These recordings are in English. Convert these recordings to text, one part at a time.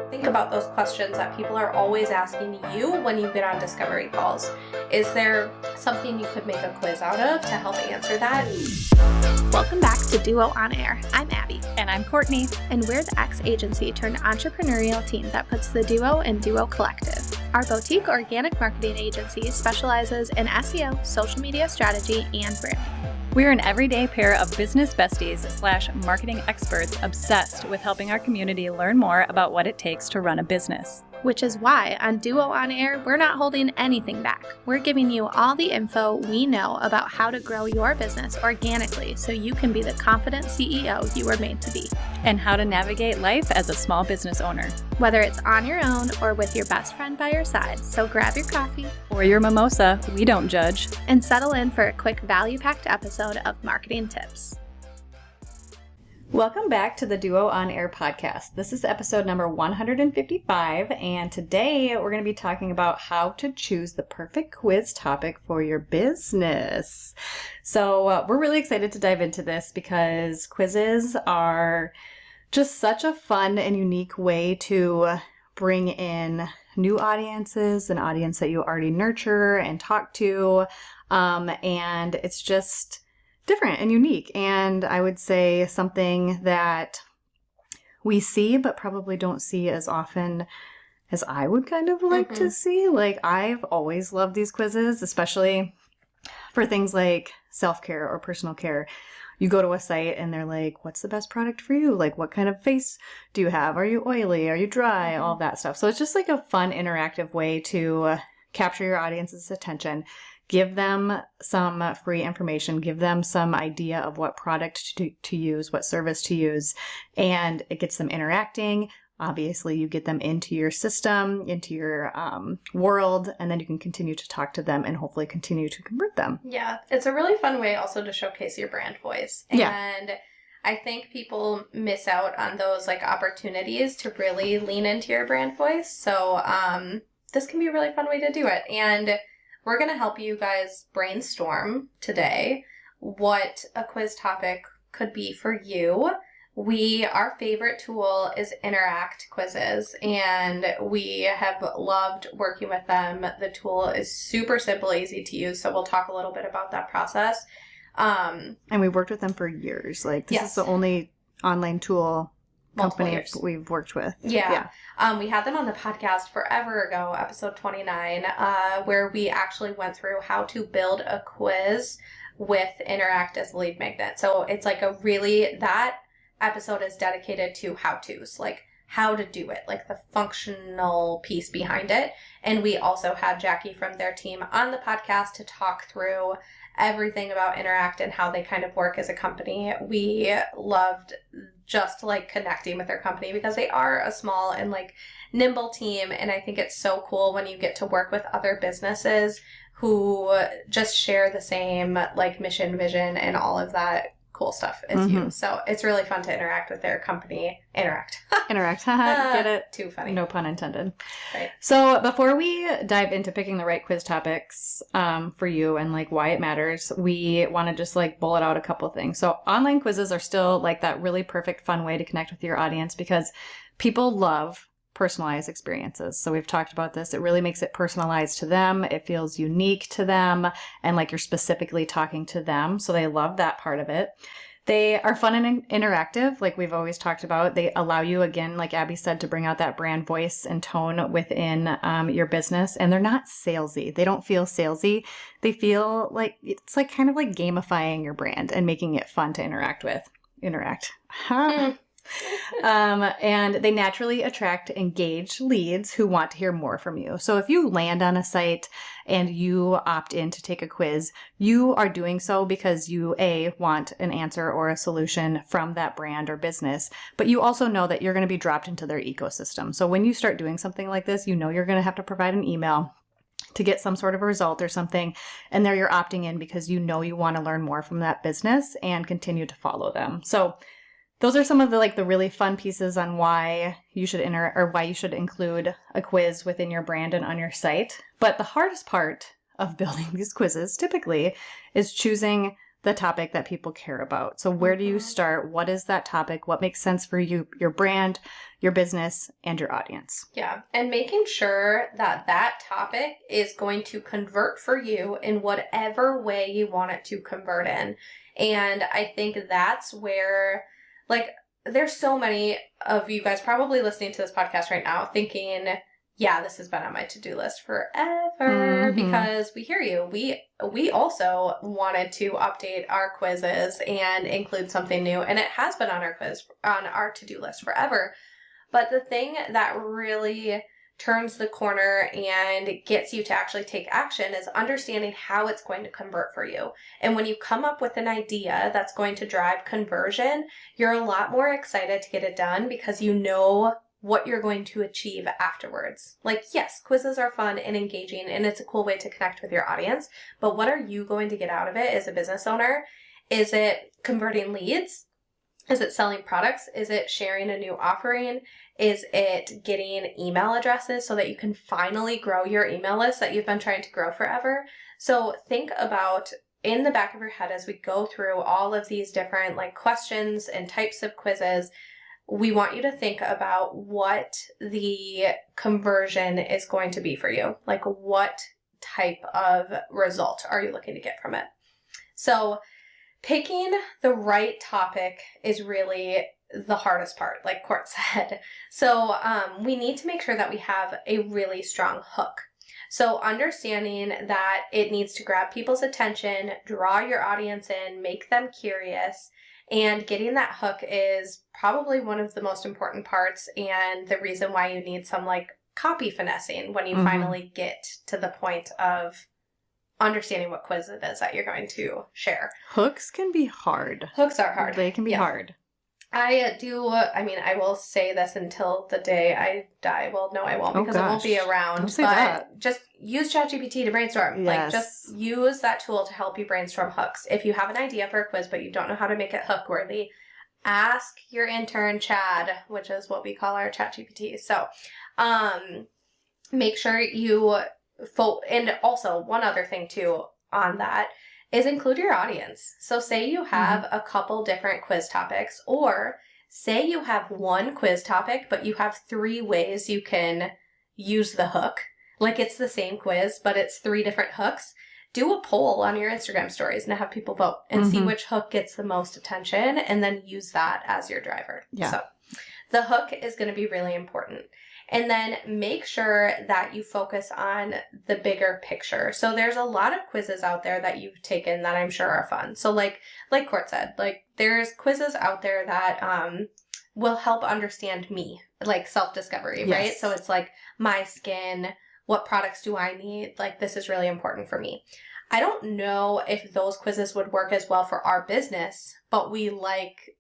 Think about those questions that people are always asking you when you get on discovery calls. Is there something you could make a quiz out of to help answer that? Welcome back to Duo On Air. I'm Abby. And I'm Courtney. And we're the ex-agency turned entrepreneurial team that puts the Duo in Duo Collective. Our boutique organic marketing agency specializes in SEO, social media strategy, and branding. We're an everyday pair of business besties / marketing experts obsessed with helping our community learn more about what it takes to run a business. Which is why on Duo On Air, we're not holding anything back. We're giving you all the info we know about how to grow your business organically so you can be the confident CEO you were made to be. And how to navigate life as a small business owner. Whether it's on your own or with your best friend by your side, so grab your coffee or your mimosa, we don't judge, and settle in for a quick value-packed episode of Marketing Tips. Welcome back to the Duo On Air podcast. This is episode number 155, and today we're going to be talking about how to choose the perfect quiz topic for your business. So we're really excited to dive into this because quizzes are just such a fun and unique way to bring in new audiences, an audience that you already nurture and talk to, and it's just different and unique, and I would say something that we see but probably don't see as often as I would kind of like to see. Like, I've always loved these quizzes, especially for things like self-care or personal care. You go to a site and they're like, what's the best product for you? Like, what kind of face do you have? Are you oily? Are you dry? All that stuff. So it's just like a fun, interactive way to capture your audience's attention. Give them some free information, give them some idea of what product to use, what service to use, and it gets them interacting. Obviously, you get them into your system, into your world, and then you can continue to talk to them and hopefully continue to convert them. Yeah, it's a really fun way also to showcase your brand voice. And I think people miss out on those like opportunities to really lean into your brand voice. So this can be a really fun way to do it. And we're going to help you guys brainstorm today what a quiz topic could be for you. Our favorite tool is Interact quizzes, and we have loved working with them. The tool is super simple, easy to use, so we'll talk a little bit about that process. And we've worked with them for years. Like, this is the only online tool company we've worked with. Yeah. We had them on the podcast forever ago, episode 29, where we actually went through how to build a quiz with Interact as a lead magnet. So it's like that episode is dedicated to how-tos, like how to do it, like the functional piece behind it. And we also had Jackie from their team on the podcast to talk through everything about Interact and how they kind of work as a company. We loved just like connecting with their company because they are a small and like nimble team. And I think it's so cool when you get to work with other businesses who just share the same like mission, vision, and all of that cool stuff as you. So it's really fun to interact with their company. Interact. Get it? Too funny. No pun intended. Right. So before we dive into picking the right quiz topics for you and like why it matters, we want to just like bullet out a couple things. So online quizzes are still like that really perfect, fun way to connect with your audience because people love personalized experiences. So we've talked about this. It really makes it personalized to them. It feels unique to them and like you're specifically talking to them. So they love that part of it. They are fun and interactive, like we've always talked about. They allow you, again, like Abby said, to bring out that brand voice and tone within your business. And they're not salesy. They don't feel salesy. They feel like it's like kind of like gamifying your brand and making it fun to interact with. And they naturally attract engaged leads who want to hear more from you. So if you land on a site and you opt in to take a quiz, you are doing so because you, A, want an answer or a solution from that brand or business, but you also know that you're going to be dropped into their ecosystem. So when you start doing something like this, you know you're going to have to provide an email to get some sort of a result or something. And there you're opting in because you know you want to learn more from that business and continue to follow them. So those are some of the really fun pieces on why you should why you should include a quiz within your brand and on your site. But the hardest part of building these quizzes typically is choosing the topic that people care about. So where do you start? What is that topic? What makes sense for you, your brand, your business, and your audience? Yeah. And making sure that that topic is going to convert for you in whatever way you want it to convert in. And I think that's where, like, there's so many of you guys probably listening to this podcast right now thinking, yeah, this has been on my to-do list forever, because we hear you. We also wanted to update our quizzes and include something new, and it has been on our to-do list forever. But the thing that really turns the corner and gets you to actually take action is understanding how it's going to convert for you. And when you come up with an idea that's going to drive conversion, you're a lot more excited to get it done because you know what you're going to achieve afterwards. Like, yes, quizzes are fun and engaging, and it's a cool way to connect with your audience, but what are you going to get out of it as a business owner? Is it converting leads? Is it selling products? Is it sharing a new offering? Is it getting email addresses so that you can finally grow your email list that you've been trying to grow forever? So think about, in the back of your head, as we go through all of these different like questions and types of quizzes, we want you to think about what the conversion is going to be for you. Like, what type of result are you looking to get from it? So picking the right topic is really the hardest part, like Court said. So we need to make sure that we have a really strong hook. So understanding that it needs to grab people's attention, draw your audience in, make them curious, and getting that hook is probably one of the most important parts, and the reason why you need some like copy finessing when you finally get to the point of understanding what quiz it is that you're going to share. Hooks can be hard. Hooks are hard. They can be hard. I will say this until the day I die. Well, no, I won't, because it won't be around. Don't say but that. Just use ChatGPT to brainstorm. Yes. Like, just use that tool to help you brainstorm hooks. If you have an idea for a quiz, but you don't know how to make it hook worthy, ask your intern, Chad, which is what we call our ChatGPT. So, make sure you and also one other thing too on that is include your audience. So say you have a couple different quiz topics, or say you have one quiz topic, but you have 3 ways you can use the hook. Like, it's the same quiz, but it's 3 different hooks. Do a poll on your Instagram stories and have people vote and see which hook gets the most attention, and then use that as your driver. Yeah. So the hook is going to be really important. And then make sure that you focus on the bigger picture. So there's a lot of quizzes out there that you've taken that I'm sure are fun. So like Court said, like, there's quizzes out there that will help understand me, like self-discovery, right? So it's like my skin, what products do I need? Like, this is really important for me. I don't know if those quizzes would work as well for our business, but we like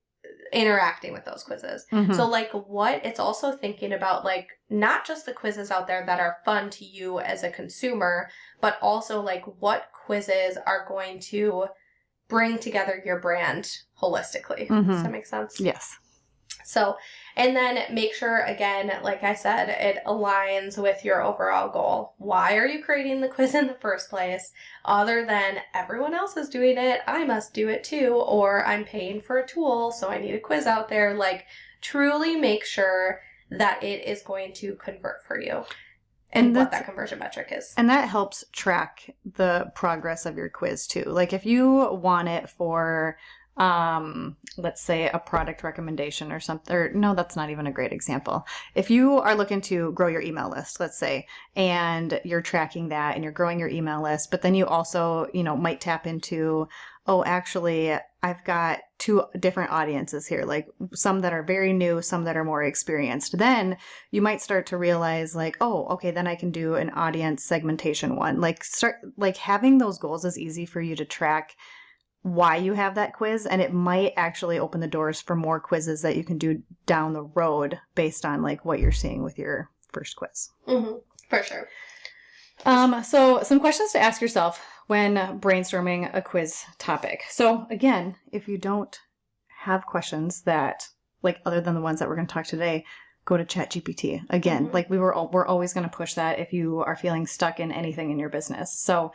interacting with those quizzes. So like, what it's also thinking about, like, not just the quizzes out there that are fun to you as a consumer, but also like what quizzes are going to bring together your brand holistically. Does that make sense? Yes. So, and then make sure, again, like I said, it aligns with your overall goal. Why are you creating the quiz in the first place? Other than everyone else is doing it, I must do it too, or I'm paying for a tool, so I need a quiz out there. Like, truly make sure that it is going to convert for you and what that conversion metric is. And that helps track the progress of your quiz too. Like, if you want it for let's say a product recommendation or something, or no, that's not even a great example. If you are looking to grow your email list, let's say, and you're tracking that and you're growing your email list, but then you also, might tap into, oh, actually, I've got 2 different audiences here, like some that are very new, some that are more experienced. Then you might start to realize, like, oh, okay, then I can do an audience segmentation one. Like, having those goals is easy for you to track why you have that quiz, and it might actually open the doors for more quizzes that you can do down the road based on like what you're seeing with your first quiz. For sure. So some questions to ask yourself when brainstorming a quiz topic. So again, if you don't have questions that, like, other than the ones that we're going to talk today, go to ChatGPT. Again, like we're always going to push that if you are feeling stuck in anything in your business. So,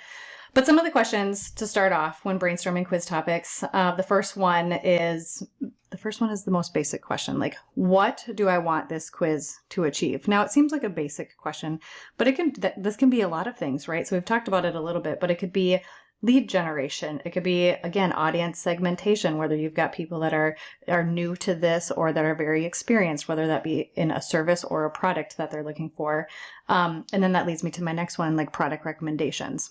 But some of the questions to start off when brainstorming quiz topics, the first one is the most basic question. Like, what do I want this quiz to achieve? Now, it seems like a basic question, but this can be a lot of things, right? So we've talked about it a little bit, but it could be lead generation. It could be, again, audience segmentation, whether you've got people that are new to this or that are very experienced, whether that be in a service or a product that they're looking for. And then that leads me to my next one, like product recommendations.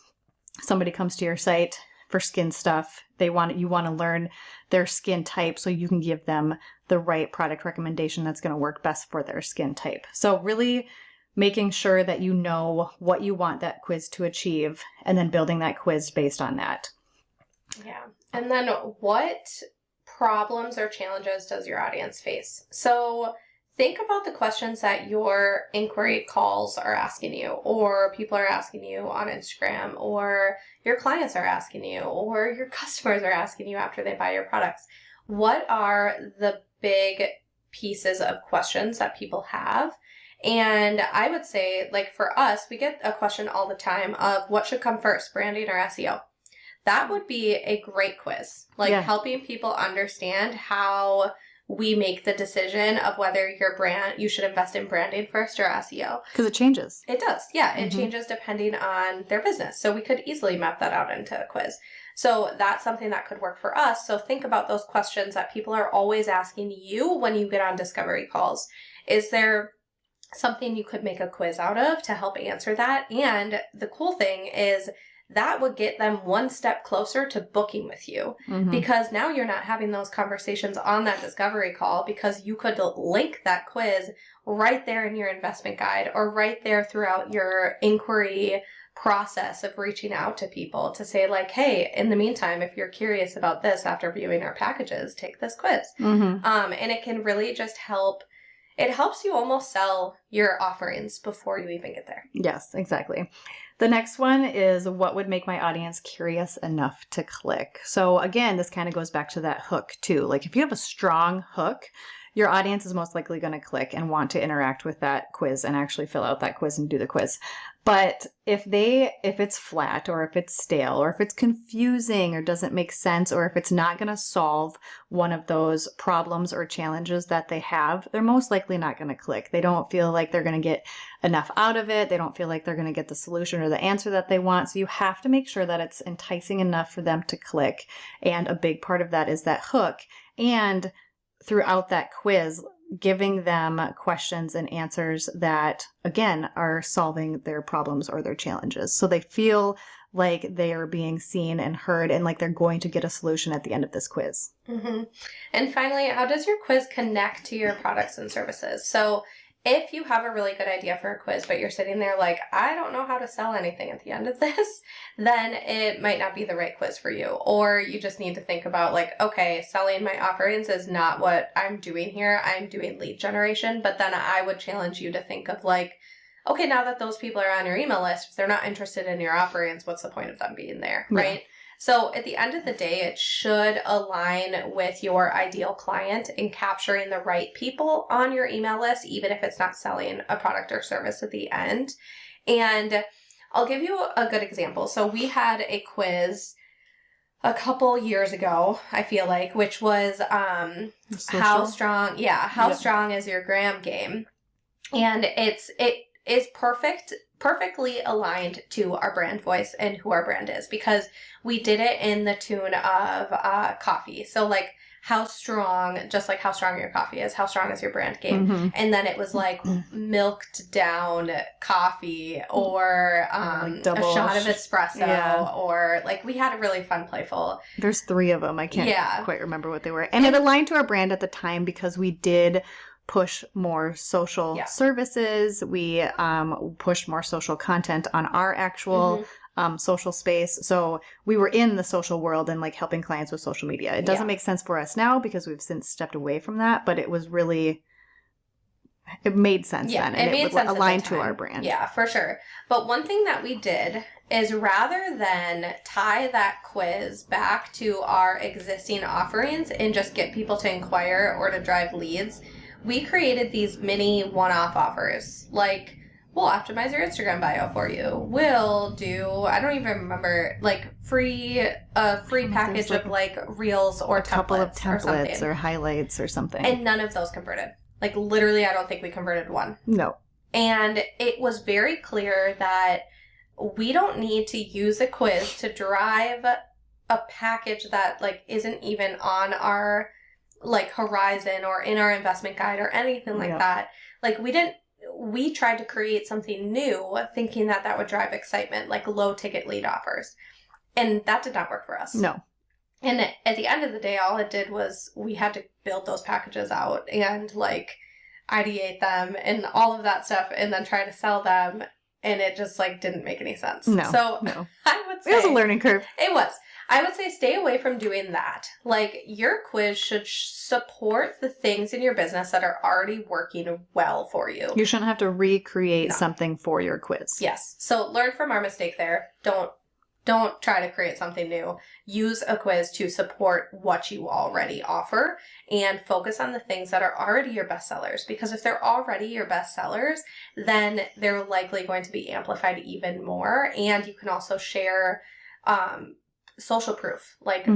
Somebody comes to your site for skin stuff. You want to learn their skin type so you can give them the right product recommendation that's going to work best for their skin type. So really making sure that you know what you want that quiz to achieve and then building that quiz based on that. Yeah. And then what problems or challenges does your audience face? So think about the questions that your inquiry calls are asking you, or people are asking you on Instagram, or your clients are asking you, or your customers are asking you after they buy your products. What are the big pieces of questions that people have? And I would say, like for us, we get a question all the time of what should come first, branding or SEO? That would be a great quiz, helping people understand how we make the decision of whether you should invest in branding first or SEO. Because it changes. It does. Yeah. It changes depending on their business. So we could easily map that out into a quiz. So that's something that could work for us. So think about those questions that people are always asking you when you get on discovery calls. Is there something you could make a quiz out of to help answer that? And the cool thing is that would get them one step closer to booking with you, because now you're not having those conversations on that discovery call, because you could link that quiz right there in your investment guide or right there throughout your inquiry process of reaching out to people to say like, hey, in the meantime, if you're curious about this after viewing our packages, take this quiz. And it can really just help. It helps you almost sell your offerings before you even get there. Yes, exactly. The next one is what would make my audience curious enough to click? So again, this kind of goes back to that hook too. Like if you have a strong hook, your audience is most likely going to click and want to interact with that quiz and actually fill out that quiz and do the quiz. But if it's flat or if it's stale or if it's confusing or doesn't make sense or if it's not going to solve one of those problems or challenges that they have, they're most likely not going to click. They don't feel like they're going to get enough out of it. They don't feel like they're going to get the solution or the answer that they want. So you have to make sure that it's enticing enough for them to click. And a big part of that is that hook. And throughout that quiz, giving them questions and answers that, again, are solving their problems or their challenges. So they feel like they are being seen and heard and like they're going to get a solution at the end of this quiz. And finally, how does your quiz connect to your products and services? So if you have a really good idea for a quiz, but you're sitting there like, I don't know how to sell anything at the end of this, then it might not be the right quiz for you. Or you just need to think about like, okay, selling my offerings is not what I'm doing here. I'm doing lead generation. But then I would challenge you to think of like, okay, now that those people are on your email list, if they're not interested in your offerings, what's the point of them being there, right? So at the end of the day, it should align with your ideal client in capturing the right people on your email list, even if it's not selling a product or service at the end. And I'll give you a good example. So we had a quiz a couple years ago, I feel like, which was how strong is your gram game? And it is perfectly aligned to our brand voice and who our brand is, because we did it in the tune of coffee. So like how strong your coffee is, how strong is your brand game. And then it was like milked down coffee or like a shot of espresso or like we had a really fun, playful. There's 3 of them. I can't quite remember what they were. And it aligned to our brand at the time because we did push more social services. We pushed more social content on our actual social space. So we were in the social world and like helping clients with social media. It doesn't make sense for us now because we've since stepped away from that, but it made sense then. And it was aligned to our brand. Yeah, for sure. But one thing that we did is rather than tie that quiz back to our existing offerings and just get people to inquire or to drive leads, we created these mini one-off offers. Like we'll optimize your Instagram bio for you. We'll do, I don't even remember, like free package like of like reels or a couple of templates or something. or highlights or something. And none of those converted. Like literally, I don't think we converted one. No. And it was very clear that we don't need to use a quiz to drive a package that like isn't even on our like horizon or in our investment guide or anything like that. Like we tried to create something new thinking that that would drive excitement, like low ticket lead offers. And that did not work for us. No. And at the end of the day, all it did was we had to build those packages out and like ideate them and all of that stuff and then try to sell them. And it just like didn't make any sense. No. So I would say it was a learning curve. It was. I would say stay away from doing that. Like your quiz should support the things in your business that are already working well for you. You shouldn't have to recreate something for your quiz. Yes. So learn from our mistake there. Don't try to create something new. Use a quiz to support what you already offer and focus on the things that are already your best sellers. Because if they're already your best sellers, then they're likely going to be amplified even more. And you can also share social proof, like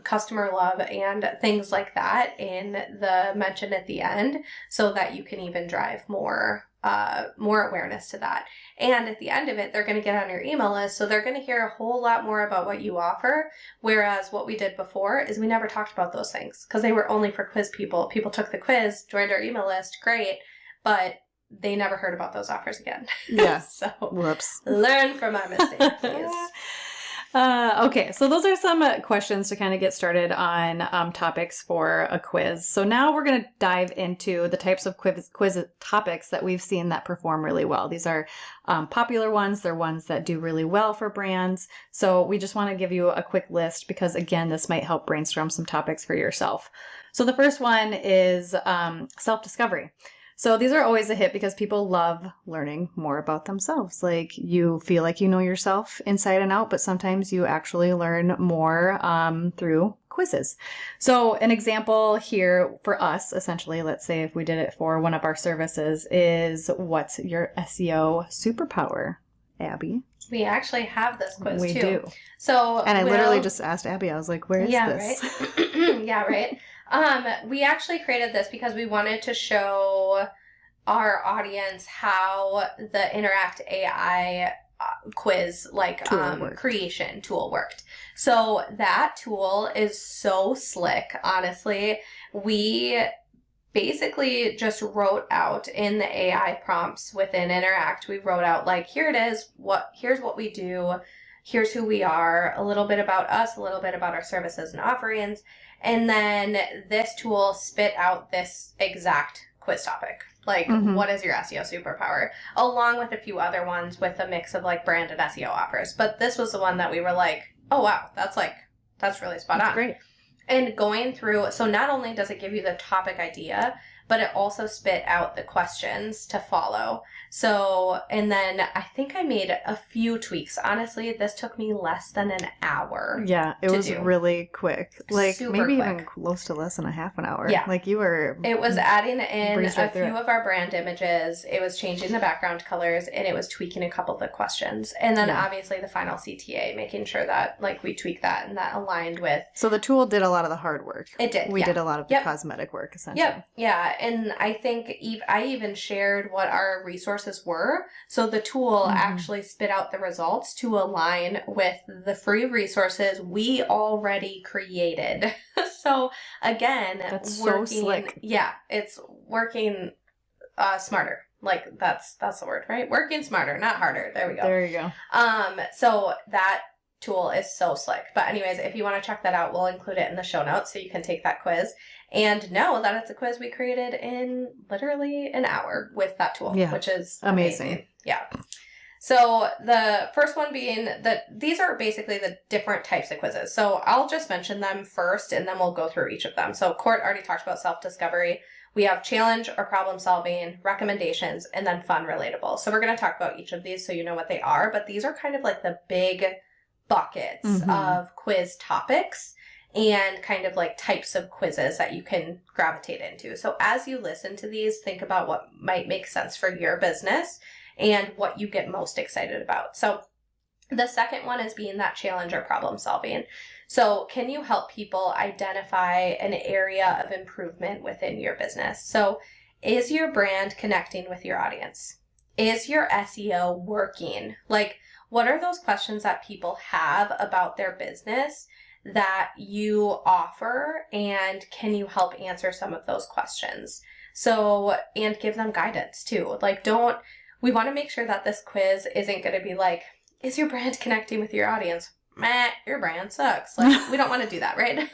customer love and things like that in the mention at the end so that you can even drive more awareness to that. And at the end of it, they're going to get on your email list. So they're going to hear a whole lot more about what you offer. Whereas what we did before is we never talked about those things because they were only for quiz people. People took the quiz, joined our email list. Great. But they never heard about those offers again. Yeah. So whoops. Learn from our mistake, please. Okay, so those are some questions to kind of get started on topics for a quiz. So now we're going to dive into the types of quiz topics that we've seen that perform really well. These are popular ones. They're ones that do really well for brands. So we just want to give you a quick list because, again, this might help brainstorm some topics for yourself. So the first one is self-discovery. So these are always a hit because people love learning more about themselves. Like you feel like you know yourself inside and out, but sometimes you actually learn more through quizzes. So an example here for us, essentially, let's say if we did it for one of our services, is what's your SEO superpower, Abby? We actually have this quiz too. We do. So and I literally just asked Abby, I was like, where is this? Right? Yeah, right. We actually created this because we wanted to show our audience how the Interact AI quiz creation tool worked. So that tool is so slick, honestly. We basically just wrote out in the AI prompts within Interact, we wrote out like, here it is, here's what we do, here's who we are, a little bit about us, a little bit about our services and offerings. And then this tool spit out this exact quiz topic. Like, what is your SEO superpower? Along with a few other ones with a mix of like branded SEO offers. But this was the one that we were like, oh, wow, that's really spot on. Great. And going through, so not only does it give you the topic idea, but it also spit out the questions to follow. So, and then I think I made a few tweaks. Honestly, this took me less than an hour. Yeah, it was really quick. Like super maybe quick. Even close to less than a half an hour. Yeah. Like you were. It was adding in breezed right a few of our brand images. It was changing the background colors and it was tweaking a couple of the questions. And then obviously the final CTA, making sure that like we tweaked that and that aligned with. So the tool did a lot of the hard work. It did. We did a lot of the cosmetic work essentially. Yep. Yeah. And I think I even shared what our resources were. So the tool actually spit out the results to align with the free resources we already created. So again, that's so slick. Yeah, it's working smarter. Like that's the word, right? Working smarter, not harder. There we go. There you go. So that tool is so slick. But anyways, if you want to check that out, we'll include it in the show notes so you can take that quiz and know that it's a quiz we created in literally an hour with that tool, which is amazing. Yeah. So the first one being that these are basically the different types of quizzes. So I'll just mention them first and then we'll go through each of them. So Court already talked about self-discovery. We have challenge or problem solving, recommendations, and then fun relatable. So we're going to talk about each of these so you know what they are, but these are kind of like the big buckets of quiz topics and kind of like types of quizzes that you can gravitate into. So as you listen to these, think about what might make sense for your business and what you get most excited about. So the second one is being that challenge or problem solving. So can you help people identify an area of improvement within your business? So is your brand connecting with your audience? Is your SEO working? Like, what are those questions that people have about their business that you offer, and can you help answer some of those questions? So, and give them guidance too. Like, we want to make sure that this quiz isn't going to be like, is your brand connecting with your audience? Meh, your brand sucks. Like, we don't want to do that, right?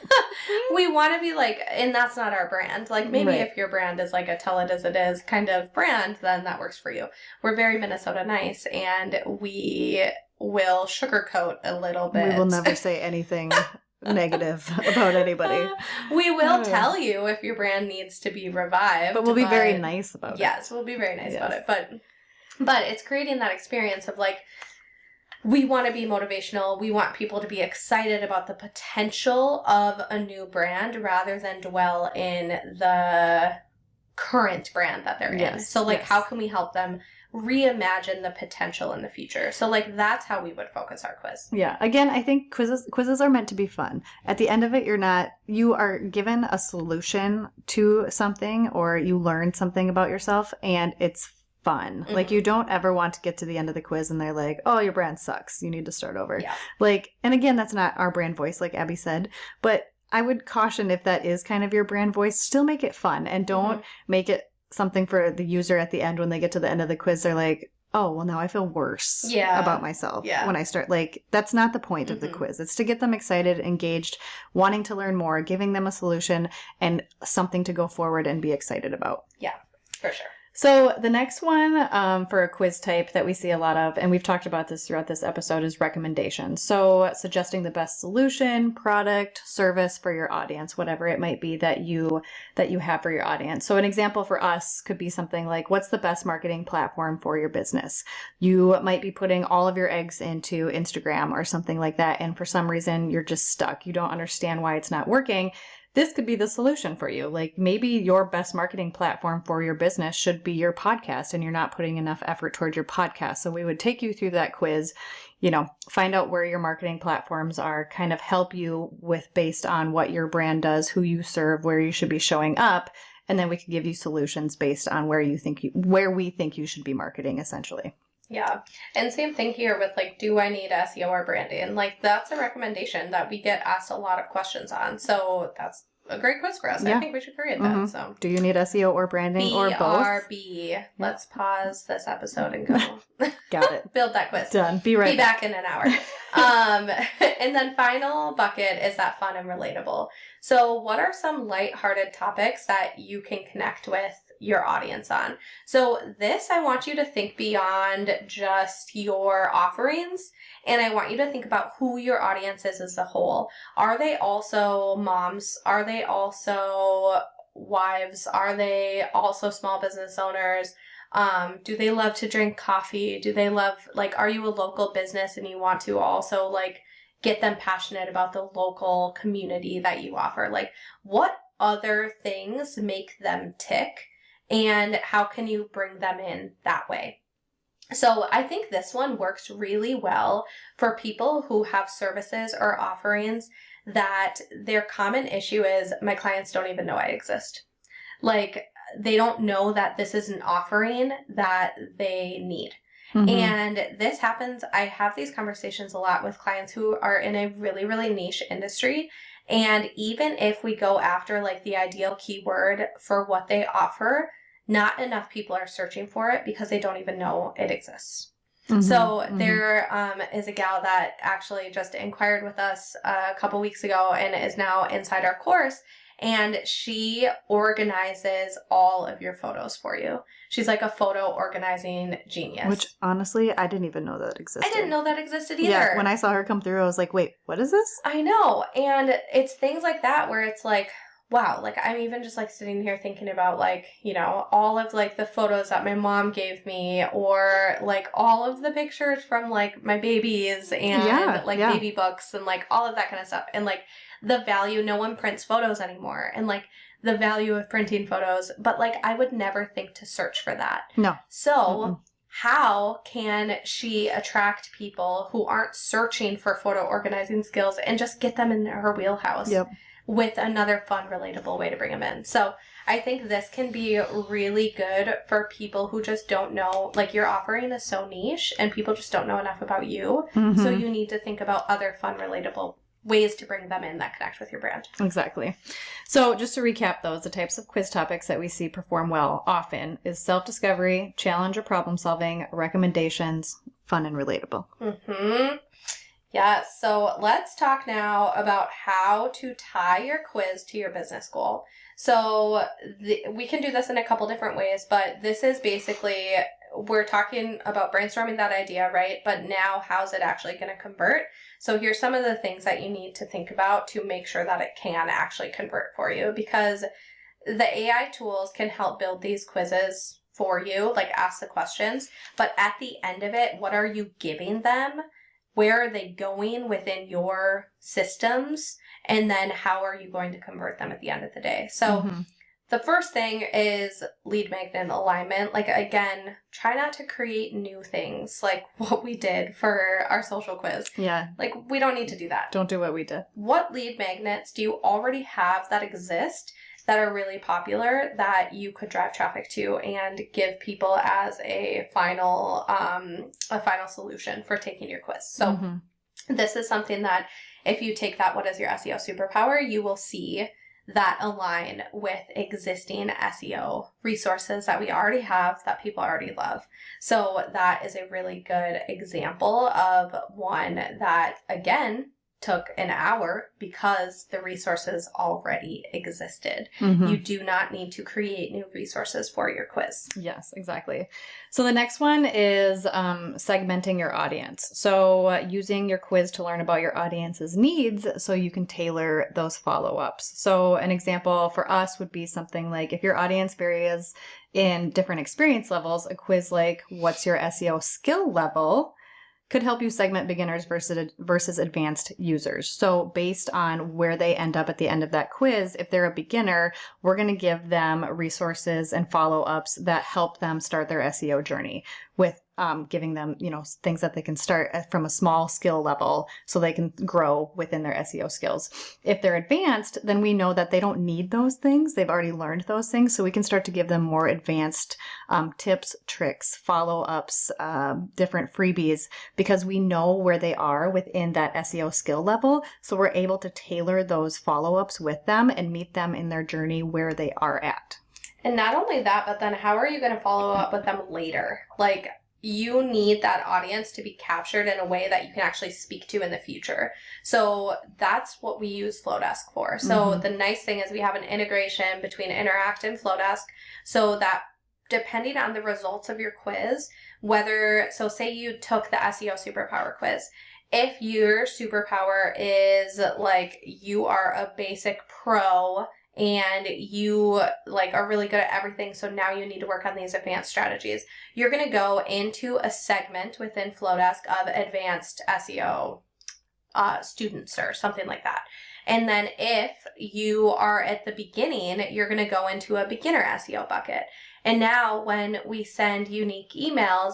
We want to be like, and that's not our brand. Like, maybe if your brand is like a tell it as it is kind of brand, then that works for you. We're very Minnesota nice, and we will sugarcoat a little bit. We will never say anything negative about anybody. We will tell you if your brand needs to be revived. But we'll be very nice about it. Yes, we'll be very nice about it. But it's creating that experience of like, we want to be motivational. We want people to be excited about the potential of a new brand rather than dwell in the current brand that they're in. So like, how can we help them reimagine the potential in the future? So like, that's how we would focus our quiz. Yeah. Again, I think quizzes are meant to be fun. At the end of it, you are given a solution to something, or you learn something about yourself, and it's fun. Like, you don't ever want to get to the end of the quiz and they're like, oh, your brand sucks, you need to start over. Like, and again, that's not our brand voice, like Abby said, but I would caution, if that is kind of your brand voice, still make it fun, and don't make it something for the user at the end. When they get to the end of the quiz, they're like, oh, well, now I feel worse about myself when I start. Like, that's not the point of the quiz. It's to get them excited, engaged, wanting to learn more, giving them a solution and something to go forward and be excited about. Yeah, for sure. So the next one for a quiz type that we see a lot of, and we've talked about this throughout this episode, is recommendations. So suggesting the best solution, product, service for your audience, whatever it might be that you have for your audience. So an example for us could be something like, what's the best marketing platform for your business? You might be putting all of your eggs into Instagram or something like that, and for some reason you're just stuck. You don't understand why it's not working. This could be the solution for you. Like, maybe your best marketing platform for your business should be your podcast, and you're not putting enough effort towards your podcast. So we would take you through that quiz, find out where your marketing platforms are, kind of help you with based on what your brand does, who you serve, where you should be showing up. And then we could give you solutions based on where we think you should be marketing, essentially. Yeah. And same thing here with like, do I need SEO or branding? Like, that's a recommendation that we get asked a lot of questions on. So that's a great quiz for us. I think we should create that. So, do you need SEO or branding or both? BRB. Let's pause this episode and go. Got it. Build that quiz. Done. Be back in an hour. And then final bucket is that fun and relatable. So what are some lighthearted topics that you can connect with your audience on? So this, I want you to think beyond just your offerings, and I want you to think about who your audience is as a whole. Are they also moms? Are they also wives? Are they also small business owners? Do they love to drink coffee? Do they love, like, are you a local business and you want to also like get them passionate about the local community that you offer? Like, what other things make them tick, and how can you bring them in that way? So I think this one works really well for people who have services or offerings that their common issue is, my clients don't even know I exist. Like, they don't know that this is an offering that they need. And this happens, I have these conversations a lot with clients who are in a really, really niche industry. And even if we go after like the ideal keyword for what they offer, not enough people are searching for it because they don't even know it exists. So there is a gal that actually just inquired with us a couple weeks ago and is now inside our course. And she organizes all of your photos for you. She's like a photo organizing genius. Which, honestly, I didn't even know that existed. I didn't know that existed either. Yeah, when I saw her come through, I was like, wait, what is this? I know. And it's things like that where it's like, wow, like I'm even just like sitting here thinking about like, all of like the photos that my mom gave me, or like all of the pictures from like my babies and baby books and like all of that kind of stuff. And like the value, no one prints photos anymore, and like the value of printing photos, but like I would never think to search for that. No. So how can she attract people who aren't searching for photo organizing skills and just get them in her wheelhouse with another fun, relatable way to bring them in? So I think this can be really good for people who just don't know, like your offering is so niche and people just don't know enough about you. So you need to think about other fun, relatable ways to bring them in that connect with your brand. Exactly. So just to recap those, the types of quiz topics that we see perform well often is self-discovery, challenge or problem solving, recommendations, fun and relatable. Yeah, so let's talk now about how to tie your quiz to your business goal. So we can do this in a couple different ways, but this is basically, we're talking about brainstorming that idea, right? But now how's it actually going to convert? So here's some of the things that you need to think about to make sure that it can actually convert for you, because the AI tools can help build these quizzes for you, like ask the questions, but at the end of it, what are you giving them? Where are they going within your systems? And then how are you going to convert them at the end of the day? So the first thing is lead magnet alignment. Like, again, try not to create new things like what we did for our social quiz. Yeah. Like, we don't need to do that. Don't do what we did. What lead magnets do you already have that exist that are really popular that you could drive traffic to and give people as a final solution for taking your quiz? So this is something that if you take that, what is your SEO superpower, you will see that align with existing SEO resources that we already have that people already love. So that is a really good example of one that, again, took an hour because the resources already existed. You do not need to create new resources for your quiz. Yes, exactly. So the next one is segmenting your audience. So using your quiz to learn about your audience's needs so you can tailor those follow-ups. So an example for us would be something like if your audience varies in different experience levels, a quiz like what's your SEO skill level could help you segment beginners versus advanced users. So based on where they end up at the end of that quiz, if they're a beginner, we're going to give them resources and follow-ups that help them start their SEO journey with giving them, things that they can start from a small skill level so they can grow within their SEO skills. If they're advanced, then we know that they don't need those things. They've already learned those things. So we can start to give them more advanced tips, tricks, follow-ups, different freebies, because we know where they are within that SEO skill level. So we're able to tailor those follow-ups with them and meet them in their journey where they are at. And not only that, but then how are you going to follow up with them later? Like, you need that audience to be captured in a way that you can actually speak to in the future. So that's what we use Flowdesk for. So the nice thing is we have an integration between Interact and Flowdesk so that depending on the results of your quiz, so say you took the SEO superpower quiz, if your superpower is like you are a basic pro and you are really good at everything, so now you need to work on these advanced strategies, you're going to go into a segment within Flowdesk of advanced SEO students or something like that. And then if you are at the beginning, you're going to go into a beginner SEO bucket. And now when we send unique emails,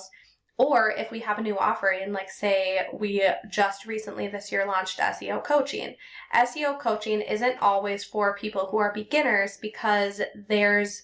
or if we have a new offering, like say we just recently this year launched SEO coaching. SEO coaching isn't always for people who are beginners because there's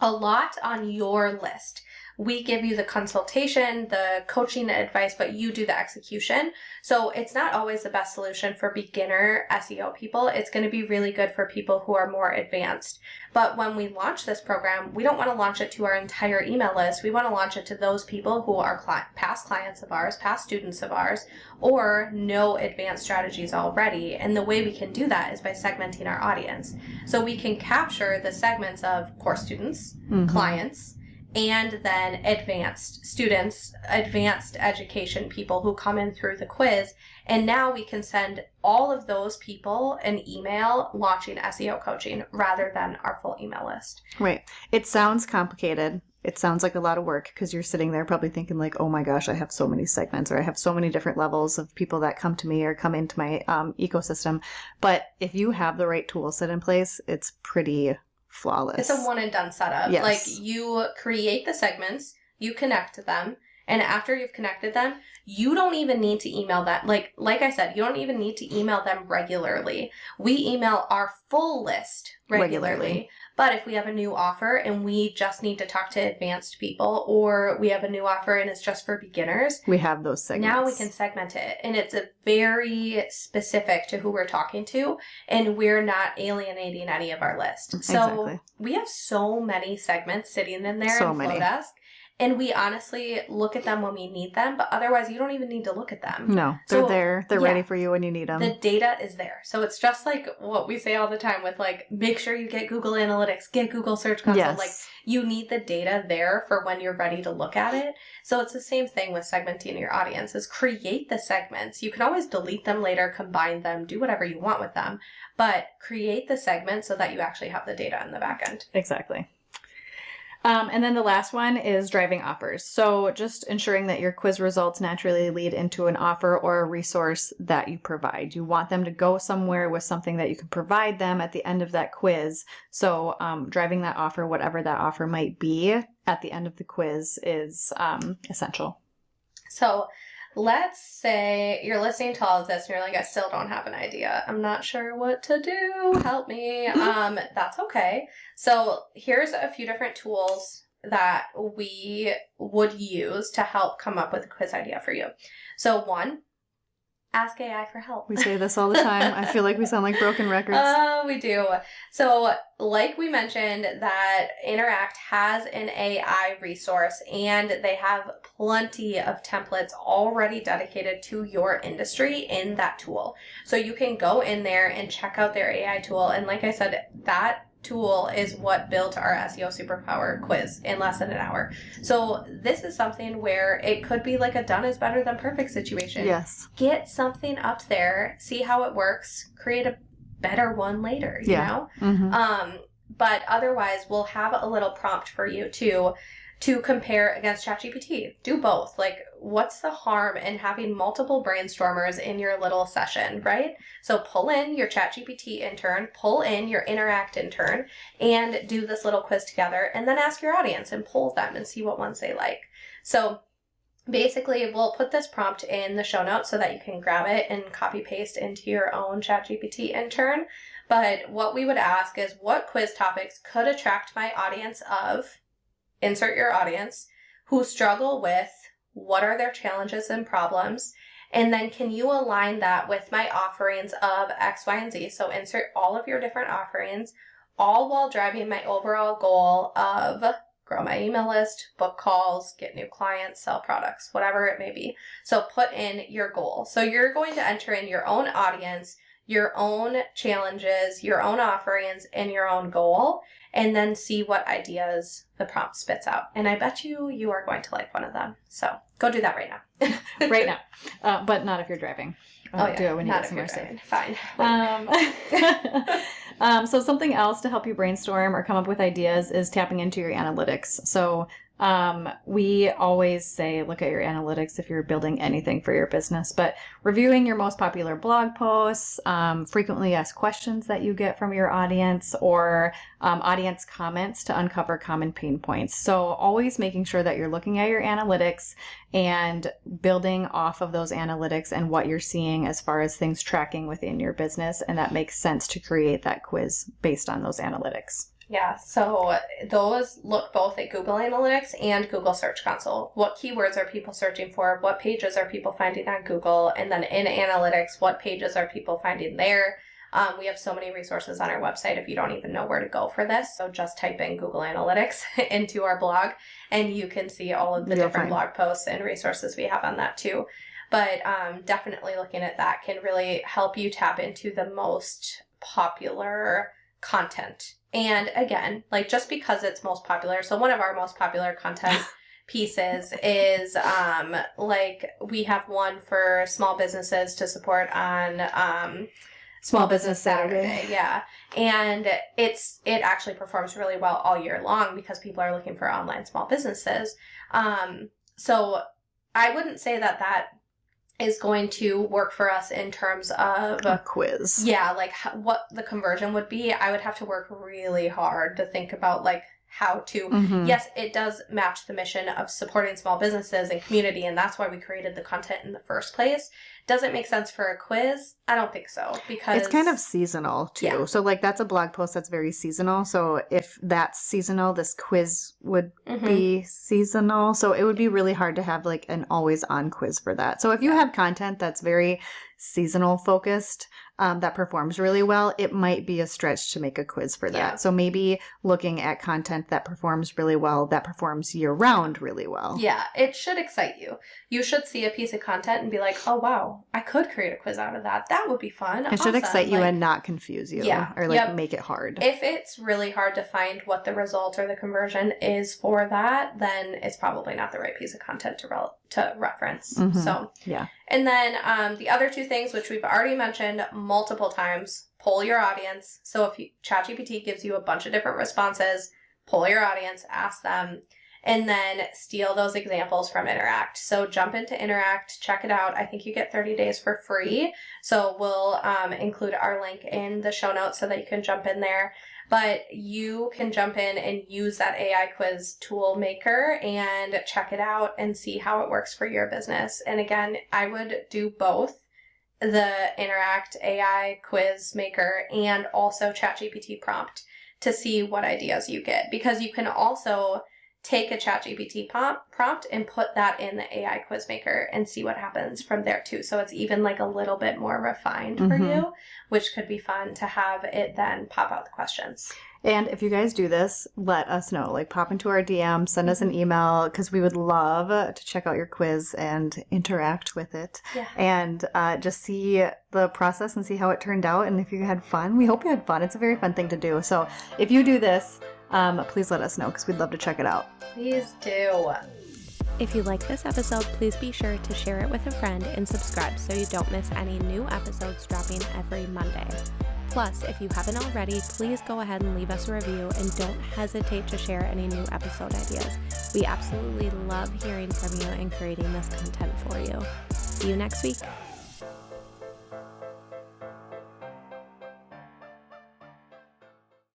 a lot on your list. We give you the consultation, the coaching advice, but you do the execution. So it's not always the best solution for beginner SEO people. It's going to be really good for people who are more advanced. But when we launch this program, we don't want to launch it to our entire email list. We want to launch it to those people who are past clients of ours, past students of ours, or know advanced strategies already. And the way we can do that is by segmenting our audience. So we can capture the segments of course students, clients, and then advanced students, advanced education people who come in through the quiz. And now we can send all of those people an email launching SEO coaching rather than our full email list. Right. It sounds complicated. It sounds like a lot of work because you're sitting there probably thinking like, oh my gosh, I have so many segments or I have so many different levels of people that come to me or come into my ecosystem. But if you have the right tool set in place, it's pretty flawless. It's a one and done setup. Yes. Like you create the segments, you connect them. And after you've connected them, you don't even need to email them. Like I said, you don't even need to email them regularly. We email our full list regularly. But if we have a new offer and we just need to talk to advanced people, or we have a new offer and it's just for beginners, we have those segments. Now we can segment it. And it's a very specific to who we're talking to, and we're not alienating any of our list. So we have so many segments sitting in there in Flowdesk. And we honestly look at them when we need them, but otherwise you don't even need to look at them. No, they're there. They're ready for you when you need them. The data is there. So it's just like what we say all the time with like, make sure you get Google Analytics, get Google Search Console. Yes. Like you need the data there for when you're ready to look at it. So it's the same thing with segmenting your audience, is create the segments. You can always delete them later, combine them, do whatever you want with them, but create the segments so that you actually have the data in the back end. Exactly. And then the last one is driving offers. So just ensuring that your quiz results naturally lead into an offer or a resource that you provide. You want them to go somewhere with something that you can provide them at the end of that quiz. So driving that offer, whatever that offer might be at the end of the quiz, is essential. So let's say you're listening to all of this and you're like, I still don't have an idea. I'm not sure what to do. Help me. That's okay. So here's a few different tools that we would use to help come up with a quiz idea for you. So one, ask AI for help. We say this all the time. I feel like we sound like broken records. We do. So like we mentioned, that Interact has an AI resource, and they have plenty of templates already dedicated to your industry in that tool. So you can go in there and check out their AI tool. And like I said, that tool is what built our SEO Superpower quiz in less than an hour. So this is something where it could be like a done is better than perfect situation. Yes. Get something up there, see how it works, create a better one later, you know? Mm-hmm. But otherwise, we'll have a little prompt for you to compare against ChatGPT. Do both. Like, what's the harm in having multiple brainstormers in your little session, right? So pull in your ChatGPT intern, pull in your Interact intern, and do this little quiz together, and then ask your audience and poll them and see what ones they like. So basically, we'll put this prompt in the show notes so that you can grab it and copy paste into your own ChatGPT intern. But what we would ask is, what quiz topics could attract my audience of, insert your audience, who struggle with, what are their challenges and problems, and then can you align that with my offerings of X, Y, and Z? So insert all of your different offerings, all while driving my overall goal of grow my email list, book calls, get new clients, sell products, whatever it may be. So put in your goal. So you're going to enter in your own audience, your own challenges, your own offerings, and your own goal, and then see what ideas the prompt spits out. And I bet you are going to like one of them. So go do that right now. Right now. But not if you're driving. Do it when you get somewhere safe. Fine. So something else to help you brainstorm or come up with ideas is tapping into your analytics. So we always say, look at your analytics if you're building anything for your business, but reviewing your most popular blog posts, frequently asked questions that you get from your audience, or audience comments to uncover common pain points. So always making sure that you're looking at your analytics and building off of those analytics and what you're seeing as far as things tracking within your business. And that makes sense to create that quiz based on those analytics. Yeah, so those look both at Google Analytics and Google Search Console. What keywords are people searching for? What pages are people finding on Google? And then in Analytics, what pages are people finding there? We have so many resources on our website if you don't even know where to go for this. So just type in Google Analytics into our blog, and you can see all of the different blog posts and resources we have on that too. But definitely looking at that can really help you tap into the most popular content. And again, like, just because it's most popular, so one of our most popular content pieces is like, we have one for small businesses to support on Small Business Saturday. Yeah. And it actually performs really well all year long because people are looking for online small businesses. So I wouldn't say that is going to work for us in terms of a quiz. Yeah, like what the conversion would be. I would have to work really hard to think about like how to, yes, it does match the mission of supporting small businesses and community, and that's why we created the content in the first place. Does it make sense for a quiz? I don't think so, because it's kind of seasonal too. Yeah. So like that's a blog post that's very seasonal. So if that's seasonal, this quiz would be seasonal. So it would be really hard to have like an always on quiz for that. So if you have content that's very seasonal focused, that performs really well, it might be a stretch to make a quiz for that. Yeah. So maybe looking at content that performs really well, that performs year round really well. Yeah, it should excite you. You should see a piece of content and be like, oh, wow, I could create a quiz out of that. That would be fun. It should excite you Like, and not confuse you or make it hard. If it's really hard to find what the result or the conversion is for that, then it's probably not the right piece of content to reference. So, yeah. And then the other two things, which we've already mentioned multiple times, poll your audience. So if ChatGPT gives you a bunch of different responses, poll your audience, ask them, and then steal those examples from Interact. So jump into Interact, check it out. I think you get 30 days for free. So we'll include our link in the show notes so that you can jump in there. But you can jump in and use that AI quiz tool maker and check it out and see how it works for your business. And again, I would do both the Interact AI quiz maker and also ChatGPT prompt to see what ideas you get, because you can also take a ChatGPT prompt and put that in the AI quiz maker and see what happens from there too. So it's even like a little bit more refined for you, which could be fun to have it then pop out the questions. And if you guys do this, let us know. Like pop into our DM, send us an email, because we would love to check out your quiz and interact with it. Yeah. And just see the process and see how it turned out. And if you had fun, we hope you had fun. It's a very fun thing to do. So if you do this, please let us know, because we'd love to check it out. Please do. If you like this episode, please be sure to share it with a friend and subscribe so you don't miss any new episodes dropping every Monday. Plus, if you haven't already, please go ahead and leave us a review, and don't hesitate to share any new episode ideas. We absolutely love hearing from you and creating this content for you. See you next week.